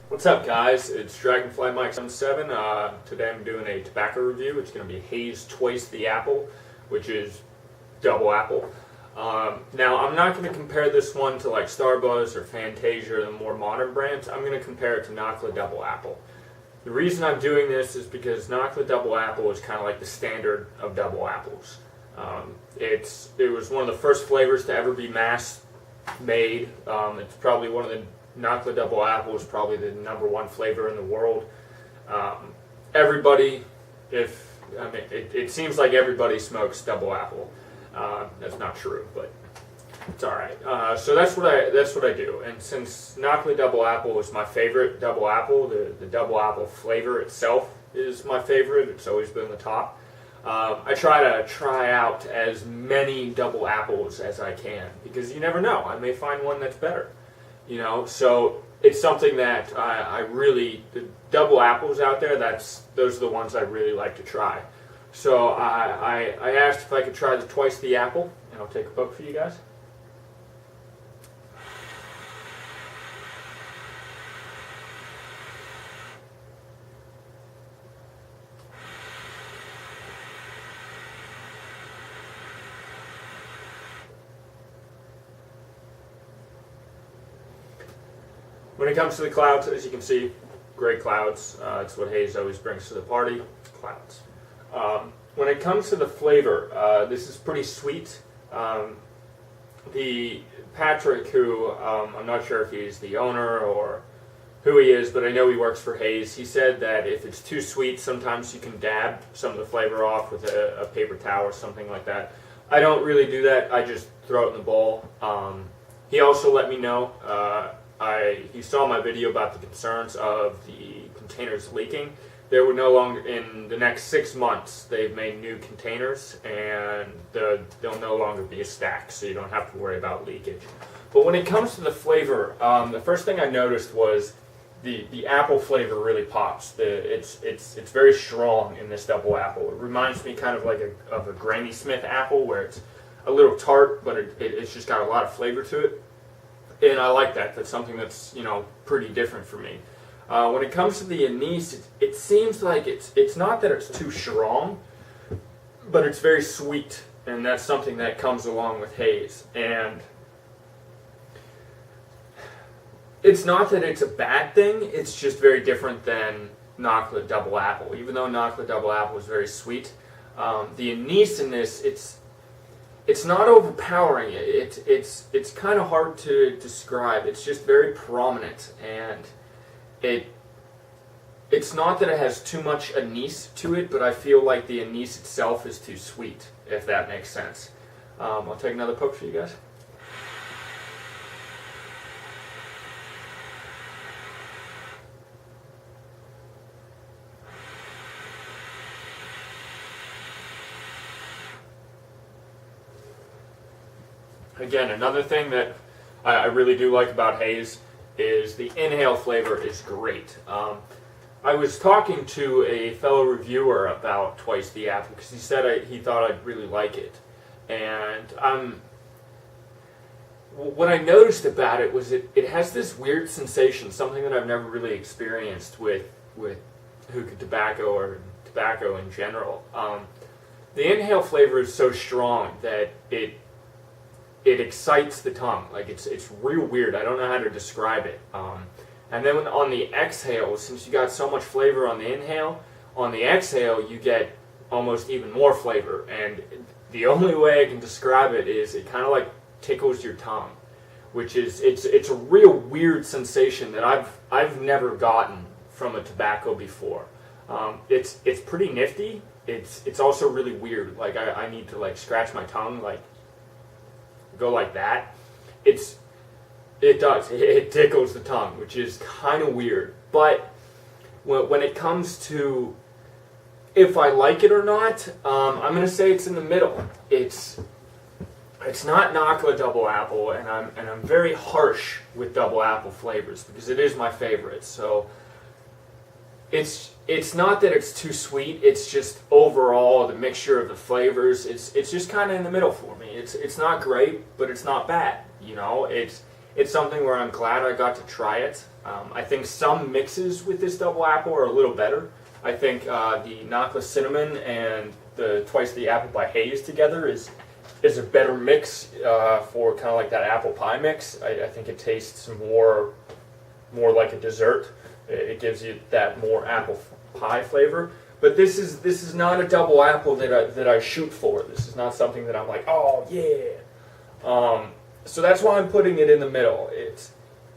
What's up, guys? It's Dragonfly Mike 77. Today I'm doing a tobacco review. It's going to be Haze Twice the Apple, which is double apple. Now, I'm not going to compare this one to like Starbuzz or Fantasia or the more modern brands. I'm going to compare it to Nakhla Double Apple. The reason I'm doing this is because Nakhla Double Apple is kind of like the standard of double apples. It was one of the first flavors to ever be mass made. It's probably one of the Nakhla Double Apple is probably the #1 flavor in the world. It seems like everybody smokes double apple. That's not true, but it's all right. So that's what I do. And since Nakhla Double Apple is my favorite double apple, the double apple flavor itself is my favorite. It's always been the top. I try to try out as many double apples as I can because you never know. I may find one that's better. You know, so it's something that I really, the double apples out there, those are the ones I really like to try. So I asked if I could try the Twice the Apple, and I'll take a poke for you guys. When it comes to the clouds, as you can see, great clouds. It's what Haze always brings to the party, clouds. When it comes to the flavor, this is pretty sweet. The Patrick, who I'm not sure if he's the owner or who he is, but I know he works for Haze, he said that if it's too sweet, sometimes you can dab some of the flavor off with a paper towel or something like that. I don't really do that. I just throw it in the bowl. He also let me know, he saw my video about the concerns of the containers leaking. There were no longer, in the next 6 months, they've made new containers and they'll no longer be a stack, so you don't have to worry about leakage. But when it comes to the flavor, the first thing I noticed was the apple flavor really pops. It's very strong in this double apple. It reminds me kind of like of a Granny Smith apple, where it's a little tart, but it's just got a lot of flavor to it. And I like that. That's something that's, you know, pretty different for me. When it comes to the anise, it seems like it's not that it's too strong, but it's very sweet, and that's something that comes along with Haze. And it's not that it's a bad thing, it's just very different than Nakhla Double Apple. Even though Nakhla Double Apple is very sweet, the anise in this, it's not overpowering. It's kind of hard to describe. It's just very prominent, and it's not that it has too much anise to it, but I feel like the anise itself is too sweet, if that makes sense. I'll take another poke for you guys. Again, another thing that I really do like about Haze is the inhale flavor is great. I was talking to a fellow reviewer about Twice the Apple because he said he thought I'd really like it. And what I noticed about it was it has this weird sensation, something that I've never really experienced with hookah tobacco or tobacco in general. The inhale flavor is so strong that it excites the tongue. Like it's real weird. I don't know how to describe it. And then on the exhale, since you got so much flavor on the inhale, on the exhale you get almost even more flavor. And the only way I can describe it is it kind of like tickles your tongue, which is it's a real weird sensation that I've never gotten from a tobacco before. It's pretty nifty. It's also really weird. Like I need to like scratch my tongue, like go like that. It tickles the tongue, which is kind of weird. But when it comes to if I like it or not, I'm going to say it's in the middle. It's not Nakhla Double Apple, and I'm very harsh with double apple flavors because it is my favorite. So it's it's not that it's too sweet. It's just overall the mixture of the flavors. It's just kind of in the middle for me. It's not great, but it's not bad. You know, it's something where I'm glad I got to try it. I think some mixes with this double apple are a little better. I think the Knockless Cinnamon and the Twice the Apple by Haze together is a better mix for kind of like that apple pie mix. I think it tastes more like a dessert. It gives you that more apple pie flavor. But this is not a double apple that I shoot for. This is not something that I'm like, oh yeah. So that's why I'm putting it in the middle.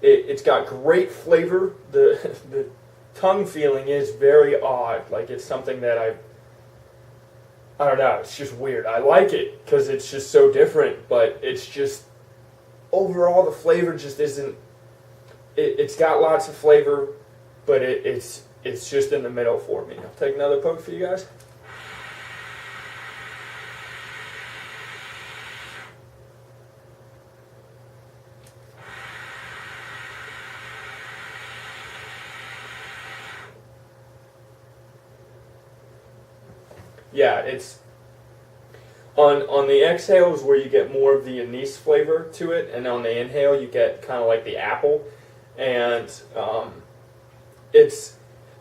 It's got great flavor. The tongue feeling is very odd. Like it's something that I don't know. It's just weird. I like it because it's just so different. But it's just overall the flavor just isn't. It's got lots of flavor, but it's just in the middle for me. I'll take another poke for you guys. Yeah, it's on the exhales where you get more of the anise flavor to it, and on the inhale you get kind of like the apple, and it's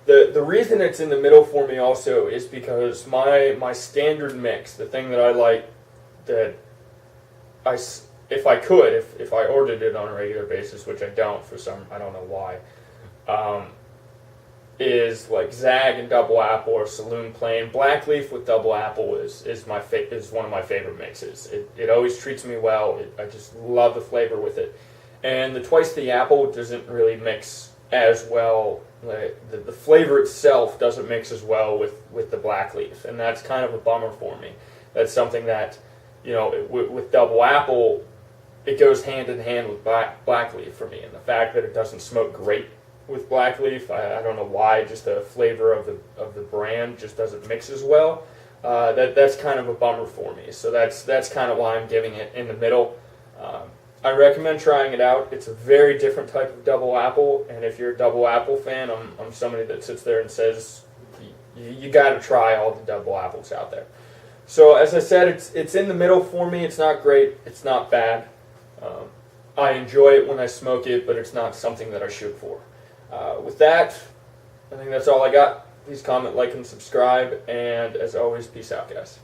the reason it's in the middle for me also is because my standard mix, the thing that I like, that if I ordered it on a regular basis, which I don't I don't know why. Is like Zag and double apple or Saloon Plain. Black leaf with double apple is one of my favorite mixes. It always treats me well. I just love the flavor with it. And the Twice the Apple doesn't really mix as well. The flavor itself doesn't mix as well with the black leaf, and that's kind of a bummer for me. That's something that, you know, with double apple, it goes hand in hand with black leaf for me. And the fact that it doesn't smoke great with black leaf, I don't know why. Just the flavor of the brand just doesn't mix as well. That's kind of a bummer for me. So that's kind of why I'm giving it in the middle. I recommend trying it out. It's a very different type of double apple, and if you're a double apple fan, I'm somebody that sits there and says you got to try all the double apples out there. So as I said, it's in the middle for me. It's not great. It's not bad. I enjoy it when I smoke it, but it's not something that I shoot for. With that, I think that's all I got. Please comment, like, and subscribe, and as always, peace out, guys.